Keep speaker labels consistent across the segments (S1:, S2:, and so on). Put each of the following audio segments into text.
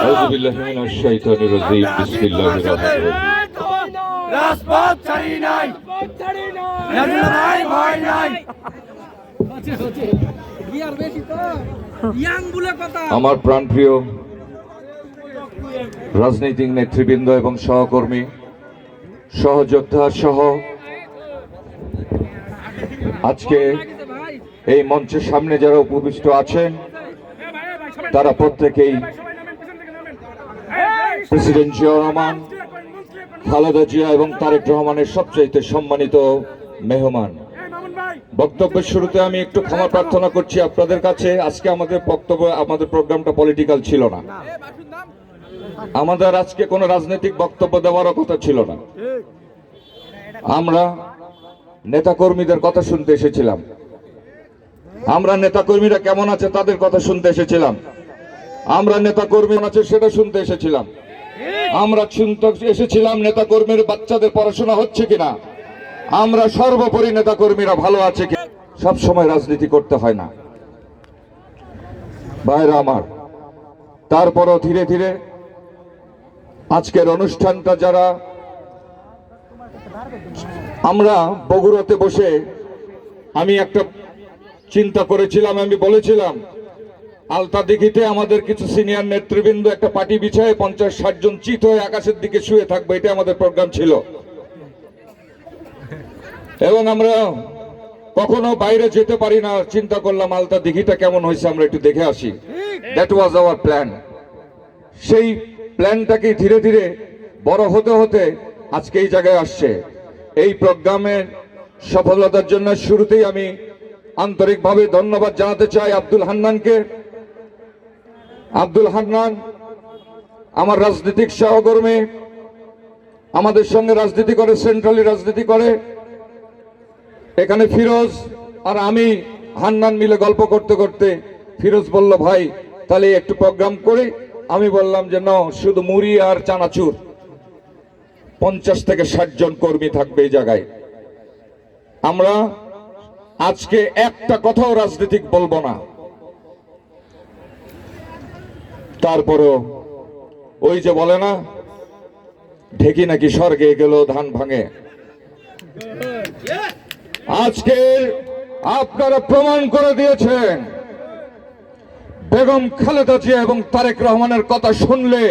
S1: আউযু বিল্লাহি মিনাশ শাইতানির রাজিম। বিসমিল্লাহির রহমানির রহিম।
S2: রাজপথ ছাড়ি নাই, ভাই ভয় নাই।
S1: আমার প্রাণপ্রিয় রাজনৈতিক নেতৃবৃন্দ এবং সহকর্মী, সহযোদ্ধা সহ আজকে এই মঞ্চের সামনে যারা উপবিষ্ট আছেন তারা প্রত্যেকেই প্রেসিডেন্ট জিয়াউর রহমান, খালেদা জিয়া এবং তারেক রহমানের সবচাইতে সম্মানিত মেহমান। বক্তব্যের শুরুতে আমি একটু ক্ষমা প্রার্থনা করছি আপনাদের কাছে। আজকে আমাদের প্রোগ্রামটা পলিটিক্যাল ছিল না। আমাদের আজকে কোনো রাজনৈতিক বক্তব্য দেওয়ারও কথা ছিল না। আমরা নেতাকর্মীদের কথা শুনতে এসেছিলাম। আমরা নেতাকর্মীরা কেমন আছে তাদের কথা শুনতে এসেছিলাম। আমরা নেতাকর্মী আছে সেটা শুনতে এসেছিলাম। আমরা শুনতে এসেছিলাম নেতাকর্মীর বাচ্চাদের পড়াশোনা হচ্ছে কিনা। আমরা সর্বোপরি নেতাকর্মীরা ভালো আছে কি। সব সময় রাজনীতি করতে হয় না ভাইরা আমার। তারপরও ধীরে ধীরে আজকের অনুষ্ঠানটা যারা আমরা বগুড়াতে বসে আমি একটা চিন্তা করেছিলাম, আমি বলেছিলাম আলতা দিঘিতে আমাদের কিছু সিনিয়র নেতৃবৃন্দ একটা পার্টি বিছায় 50-60 জন চিত হয়ে আকাশের দিকে শুয়ে থাকবে, এটা আমাদের প্রোগ্রাম ছিল। এবং আমরা কখনো বাইরে যেতে পারি না, চিন্তা করলাম আলতা দিঘিটা কেমন হয়েছে আমরা একটু দেখে আসি। That was our plan. সেই প্ল্যানটাকে ধীরে ধীরে বড় হতে হতে আজকে এই জায়গায় আসছে। এই প্রোগ্রামের সফলতার জন্য শুরুতেই আমি আন্তরিকভাবে ধন্যবাদ জানাতে চাই আব্দুল হান্নানকে। আব্দুল হান্নান আমার রাজনৈতিক সহকর্মী, আমাদের সঙ্গে রাজনীতি করে, সেন্ট্রালি রাজনীতি করে। এখানে ফিরোজ আর আমি হান্নান মিলে গল্প করতে করতে ফিরোজ বলল, ভাই তাহলে একটু প্রোগ্রাম করি। আমি বললাম যে না, শুধু মুড়ি আর চানাচুর। 50 থেকে 60 জন কর্মী থাকবে এই জায়গায়। আমরা আজকে একটা কথাও রাজনীতিক বলবো না। তারপরও ওই যে বলে না, ঢেকি নাকি স্বর্গে গেল ধান ভাঙে। আজকে আপনারা প্রমাণ করে দিয়েছেন বেগম খালেদা জিয়া এবং তারেক রহমানের কথা শুনলে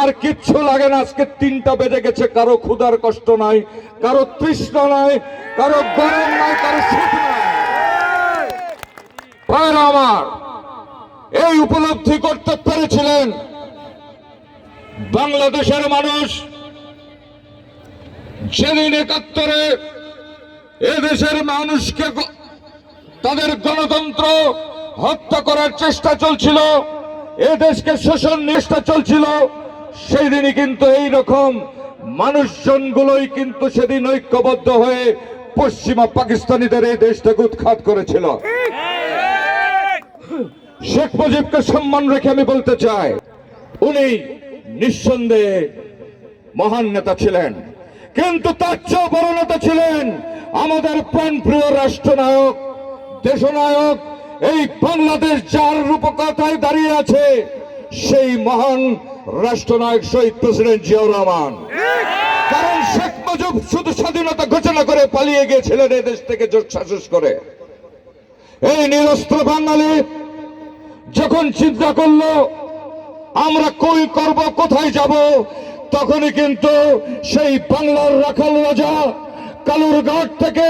S1: আর কিচ্ছু লাগে না। আজকে 3টা বেজে গেছে, কারো ক্ষুধার কষ্ট নাই, কারো তৃষ্ণা নাই, কারো গরম নাই, কারো শীত নাই। ভাইরা আমার, এই উপলব্ধি করতে পেরেছিলেন বাংলাদেশের মানুষ যেদিন 71-এ এদেশের মানুষকে তাদের গণতন্ত্র হত্যা করার চেষ্টা চলছিল, এদেশকে শোষণ চেষ্টা চলছিল, সেই দিনই কিন্তু এইরকম মানুষজনগুলোই কিন্তু সেদিন ঐক্যবদ্ধ হয়ে পশ্চিমা পাকিস্তানিদের এই দেশটাকে উৎখাত করেছিল। শেখ মুজিবকে সম্মান রেখে আমি বলতে চাই, উনি নিঃসন্দেহে মহান নেতা ছিলেন, কিন্তু তার চেয়েও বড় নেতা ছিলেন আমাদের প্রাণপ্রিয় রাষ্ট্রনায়ক, দেশনায়ক, এই বাংলাদেশ যার রূপকথায় দাঁড়িয়ে আছে সেই মহান রাষ্ট্রনায়ক শহীদ প্রেসিডেন্ট জিয়াউর রহমান। কারণ শেখ মুজিব শুধু স্বাধীনতা ঘোষণা করে পালিয়ে গিয়েছিলেন এই দেশ থেকে জোট শাসন করে। এই নিরস্ত্র বাঙালি যখন চিন্তা করলো আমরা কই করব, কোথায় যাব, তখনই কিন্তু সেই বাংলার রাখাল রাজা কালুরঘাট থেকে